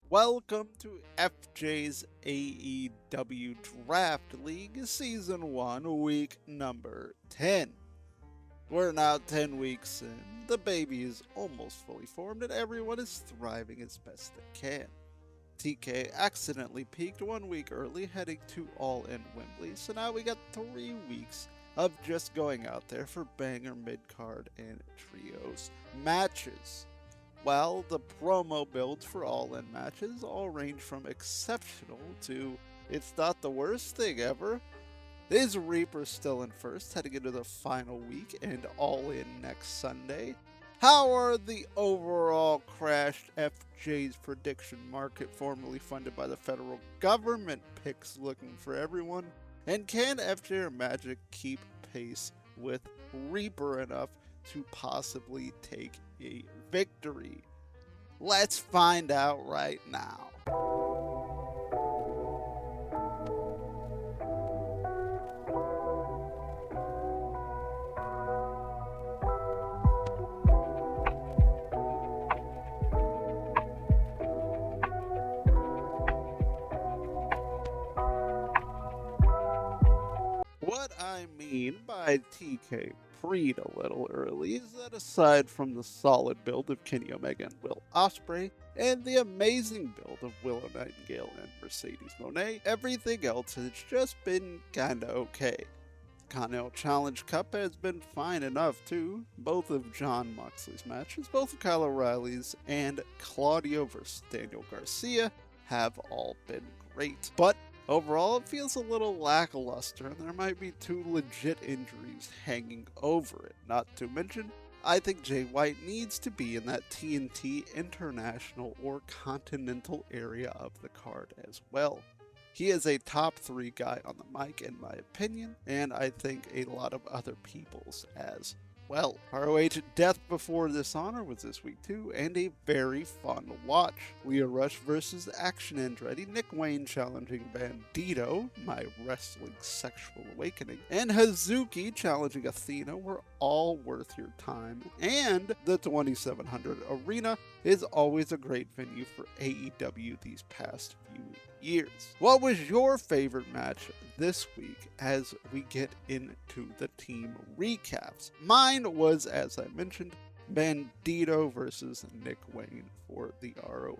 Welcome to FJ's AEW Draft League Season 1, week number 10. We're now 10 weeks in, the baby is almost fully formed, and everyone is thriving as best they can. TK accidentally peaked 1 week early heading to All In Wembley, so now we got 3 weeks of just going out there for banger mid-card and trios matches. Well, the promo builds for all-in matches all range from exceptional to it's not the worst thing ever. Is Reaper still in first heading into the final week and all-in next Sunday? How are the overall crashed FJ's prediction market formerly funded by the federal government picks looking for everyone? And can FJ or Magic keep pace with Reaper enough to possibly take a victory? Let's find out right now. What I mean by TK Preed a little early is that aside from the solid build of Kenny Omega and Will Ospreay, and the amazing build of Willow Nightingale and Mercedes Moné, everything else has just been kinda okay. The Continental Challenge Cup has been fine enough too. Both of Jon Moxley's matches, both of Kyle O'Reilly's, and Claudio vs. Daniel Garcia have all been great. But overall, it feels a little lackluster, and there might be 2 legit injuries hanging over it. Not to mention, I think Jay White needs to be in that TNT International or Continental area of the card as well. He is a top 3 guy on the mic in my opinion, and I think a lot of other people's as well. ROH Death Before Dishonor was this week too, and a very fun watch. Lio Rush versus Action Andretti, Nick Wayne challenging Bandito, my wrestling sexual awakening, and Hazuki challenging Athena were all worth your time, and the 2700 Arena is always a great venue for AEW these past few years. What was your favorite match this week as we get into the team recaps? Mine was, as I mentioned, Bandito versus Nick Wayne for the ROH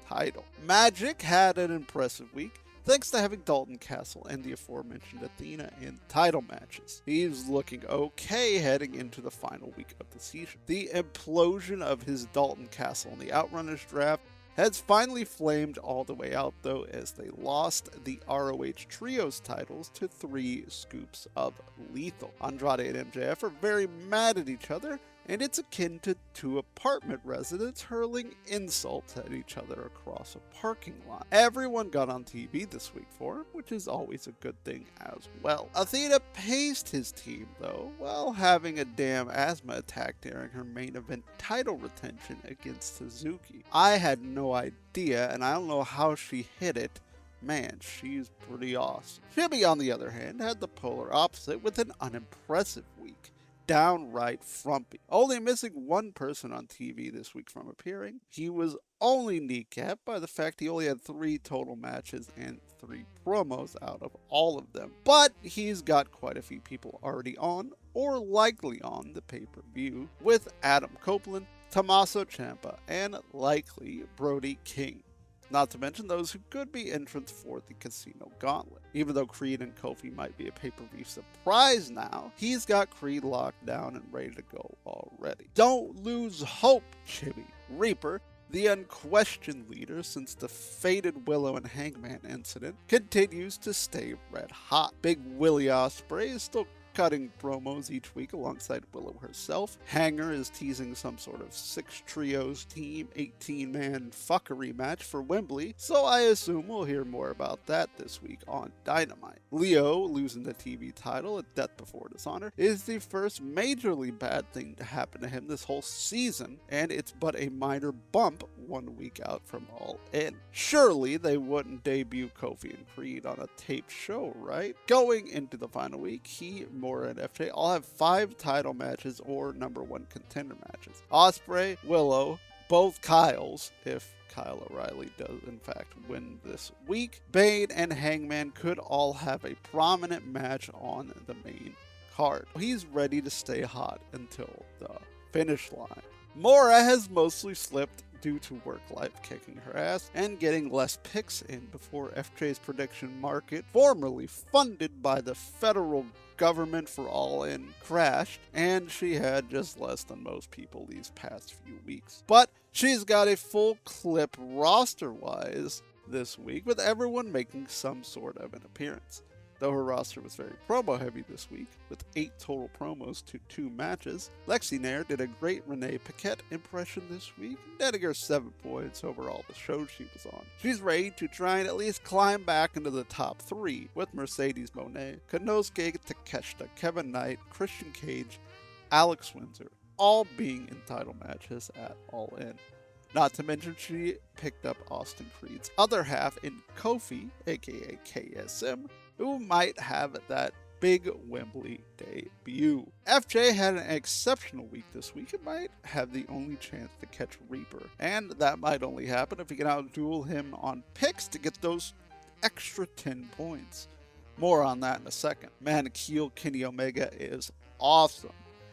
title. Magic had an impressive week, thanks to having Dalton Castle and the aforementioned Athena in title matches. He's looking okay heading into the final week of the season. The implosion of his Dalton Castle in the Outrunners draft has finally flamed all the way out though, as they lost the ROH Trios titles to 3 scoops of Lethal. Andrade and MJF are very mad at each other, and it's akin to 2 apartment residents hurling insults at each other across a parking lot. Everyone got on TV this week for him, which is always a good thing as well. Athena paced his team though, while having a damn asthma attack during her main event title retention against Suzuki. I had no idea, and I don't know how she hit it. Man, she's pretty awesome. Shibby, on the other hand, had the polar opposite with an unimpressive week. Downright frumpy. Only missing 1 person on TV this week from appearing. He was only kneecapped by the fact he only had 3 total matches and 3 promos out of all of them. But he's got quite a few people already on, or likely on, the pay-per-view, with Adam Copeland, Tommaso Ciampa, and likely Brody King. Not to mention those who could be entrants for the Casino Gauntlet. Even though Creed and Kofi might be a pay-per-view surprise now, he's got Creed locked down and ready to go already. Don't lose hope, Chibi. Reaper, the unquestioned leader since the faded Willow and Hangman incident, continues to stay red hot. Big Willie Ospreay is still cutting promos each week alongside Willow herself. Hanger is teasing some sort of 6 trios team, 18-man fuckery match for Wembley, so I assume we'll hear more about that this week on Dynamite. Leo losing the TV title at Death Before Dishonor is the first majorly bad thing to happen to him this whole season, and it's but a minor bump 1 week out from All In. Surely they wouldn't debut Kofi and Creed on a taped show, right? Going into the final week, he, Mora, and FJ all have 5 title matches or number 1 contender matches. Ospreay, Willow, both Kyles, if Kyle O'Reilly does in fact win this week, Bane and Hangman could all have a prominent match on the main card. He's ready to stay hot until the finish line. Mora has mostly slipped due to work life kicking her ass and getting less picks in before FJ's prediction market, formerly funded by the federal government for All In, crashed, and she had just less than most people these past few weeks. But she's got a full clip roster-wise this week, with everyone making some sort of an appearance. Though her roster was very promo-heavy this week, with 8 total promos to 2 matches, Lexi Nair did a great Renee Paquette impression this week, netting her 7 points over all the shows she was on. She's ready to try and at least climb back into the top 3, with Mercedes Moné, Konosuke Takeshita, Kevin Knight, Christian Cage, Alex Windsor, all being in title matches at All In. Not to mention she picked up Austin Creed's other half in Kofi, aka KSM, who might have that big Wembley debut. FJ had an exceptional week this week and might have the only chance to catch Reaper, and that might only happen if he can outduel him on picks to get those extra 10 points. More on that in a second. Manakeel Kenny Omega is awesome,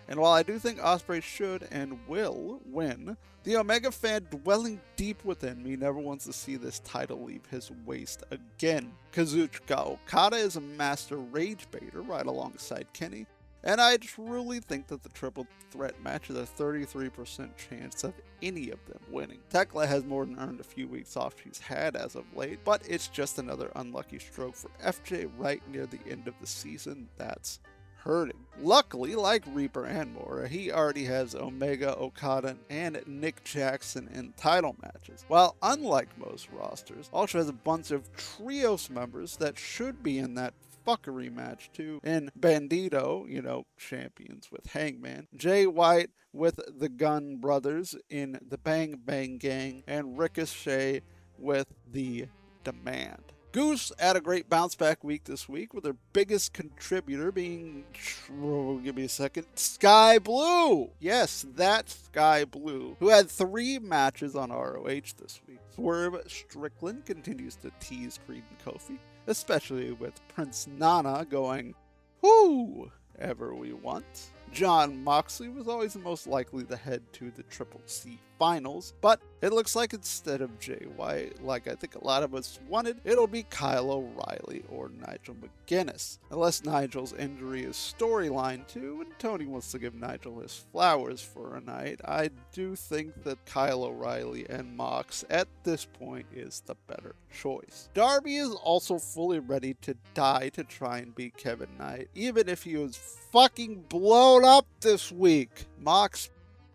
and while I do think Ospreay should and will win, the Omega fan dwelling deep within me never wants to see this title leave his waist again. Kazuchika Okada is a master rage baiter right alongside Kenny, and I truly think that the triple threat match has a 33% chance of any of them winning. Tekla has more than earned a few weeks off she's had as of late, but it's just another unlucky stroke for FJ right near the end of the season that's hurting. Luckily, like Reaper and Mora, he already has Omega, Okada, and Nick Jackson in title matches. While unlike most rosters, also has a bunch of trios members that should be in that fuckery match too. In Bandito, champions with Hangman, Jay White with the Gunn Brothers in the Bang Bang Gang, and Ricochet with the Demand. Goose had a great bounce back week this week, with their biggest contributor being, give me a second, Sky Blue. Yes, that Sky Blue, who had 3 matches on ROH this week. Swerve Strickland continues to tease Creed and Kofi, especially with Prince Nana going, whoo, ever we want. John Moxley was always the most likely to head to the Triple C finals, but it looks like instead of Jay White, like I think a lot of us wanted, it'll be Kyle O'Reilly or Nigel McGuinness. Unless Nigel's injury is storyline too, and Tony wants to give Nigel his flowers for a night, I do think that Kyle O'Reilly and Mox at this point is the better choice. Darby is also fully ready to die to try and beat Kevin Knight, even if he was fucking blown up this week. Mox,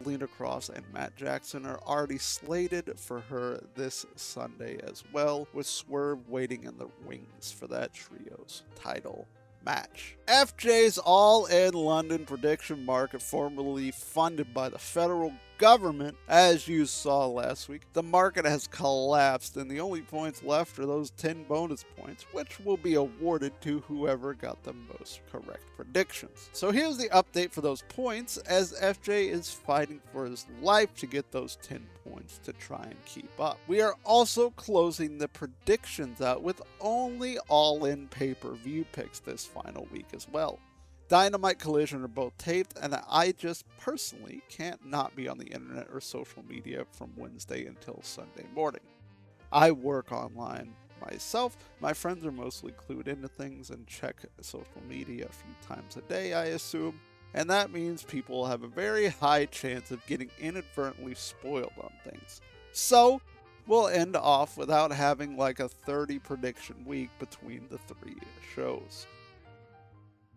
Lena Cross, and Matt Jackson are already slated for her this Sunday as well, with Swerve waiting in the wings for that trio's title match. FJ's All In London prediction market, formerly funded by the federal government, as you saw last week, the market has collapsed, and the only points left are those 10 bonus points, which will be awarded to whoever got the most correct predictions. So here's the update for those points, as FJ is fighting for his life to get those 10 points to try and keep up. We are also closing the predictions out with only All In pay-per-view picks this final week as well. Dynamite, Collision are both taped, and I just personally can't not be on the internet or social media from Wednesday until Sunday morning. I work online myself. My friends are mostly clued into things and check social media a few times a day, I assume, and that means people have a very high chance of getting inadvertently spoiled on things. So, we'll end off without having like a 30 prediction week between the 3 shows.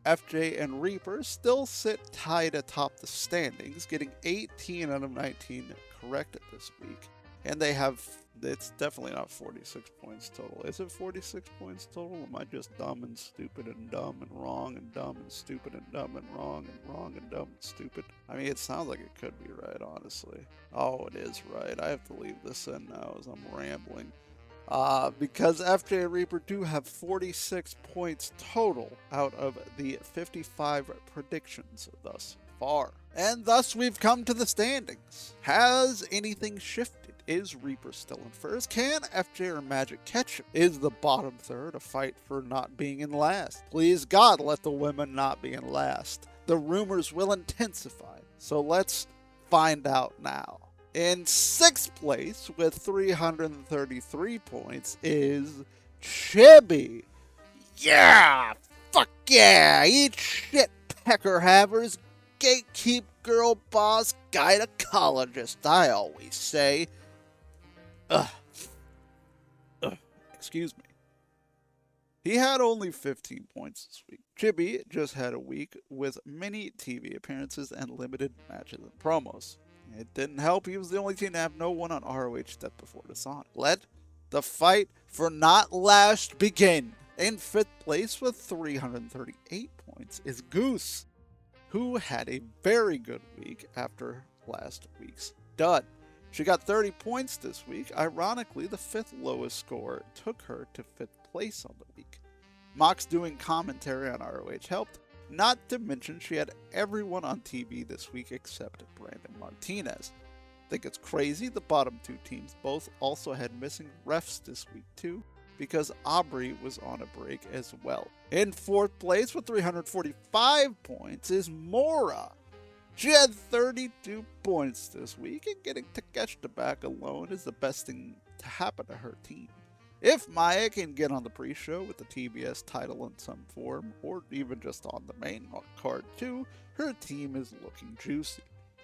FJ and Reaper still sit tied atop the standings, getting 18 out of 19 correct this week. And they have, it's definitely not 46 points total. Is it 46 points total? Am I just dumb and stupid and dumb and wrong and dumb and stupid and dumb and wrong and wrong and dumb and stupid? I mean, it sounds like it could be right, honestly. Oh, it is right. I have to leave this in now as I'm rambling. Because FJ and Reaper do have 46 points total out of the 55 predictions thus far. And thus we've come to the standings. Has anything shifted Is Reaper still in first? Can FJ or Magic catch him? Is the bottom third a fight for not being in last? Please God, let the women not be in last. The rumors will intensify, so let's find out now. In 6th place with 333 points is Chibi. Yeah! Fuck yeah! Eat shit, pecker havers, gatekeep girl boss, gynecologist, I always say. Excuse me. He had only 15 points this week. Chibi just had a week with many TV appearances and limited matches and promos. It didn't help, he was the only team to have no one on ROH step before Dishonor. Let the fight for not last begin. In 5th place with 338 points is Goose, who had a very good week after last week's dud. She got 30 points this week. Ironically, the 5th lowest score took her to 5th place on the week. Mox doing commentary on ROH helped, not to mention she had everyone on TV this week except Brandon Martinez. Think it's crazy the bottom 2 teams both also had missing refs this week too, because Aubrey was on a break as well. In 4th place with 345 points is Mora. She had 32 points this week, and getting Takeshita back alone is the best thing to happen to her team. If Maya can get on the pre-show with the TBS title in some form, or even just on the main card too, her team is looking juicy.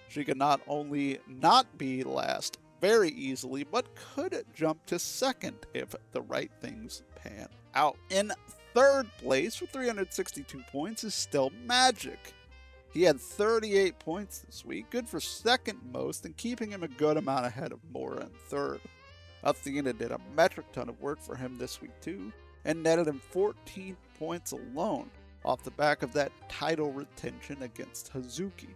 She can not only not be last very easily, but could jump to 2nd if the right things pan out. In 3rd place with 362 points is still Magic. He had 38 points this week, good for 2nd most and keeping him a good amount ahead of Mora in 3rd. Athena did a metric ton of work for him this week too, and netted him 14 points alone off the back of that title retention against Hazuki.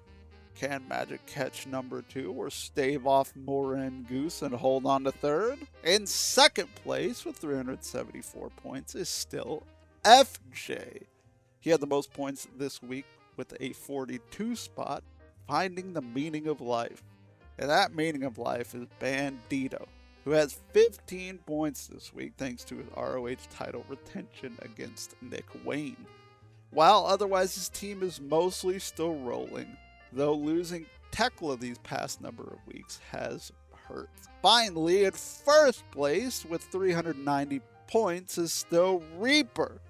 Can Magic catch number 2 or stave off Mora and Goose and hold on to 3rd? In 2nd place with 374 points is still FJ. He had the most points this week with a 42 spot, finding the meaning of life. And that meaning of life is Bandito, who has 15 points this week thanks to his ROH title retention against Nick Wayne. While otherwise his team is mostly still rolling, though losing Tekla these past number of weeks has hurt. Finally, at 1st place with 390 points is still Reaper.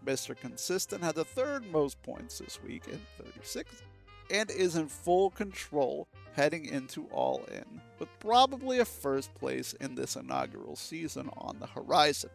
Mr. Consistent had the 3rd most points this week in 36, and is in full control heading into All In, with probably a 1st place in this inaugural season on the horizon.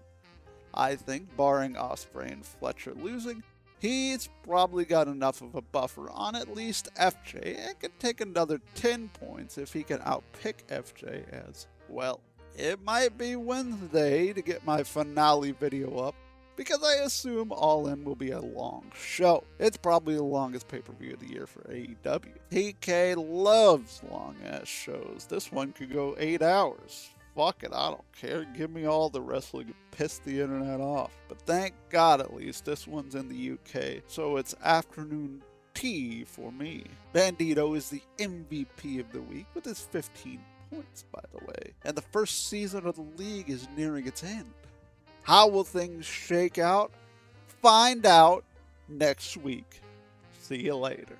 I think, barring Ospreay and Fletcher losing, he's probably got enough of a buffer on at least FJ and can take another 10 points if he can outpick FJ as well. It might be Wednesday to get my finale video up, because I assume All In will be a long show. It's probably the longest pay-per-view of the year for AEW. TK loves long-ass shows. This one could go 8 hours. Fuck it, I don't care. Give me all the wrestling and piss the internet off. But thank God at least this one's in the UK, so it's afternoon tea for me. Bandito is the MVP of the week with his 15 points, by the way. And the first season of the league is nearing its end. How will things shake out? Find out next week. See you later.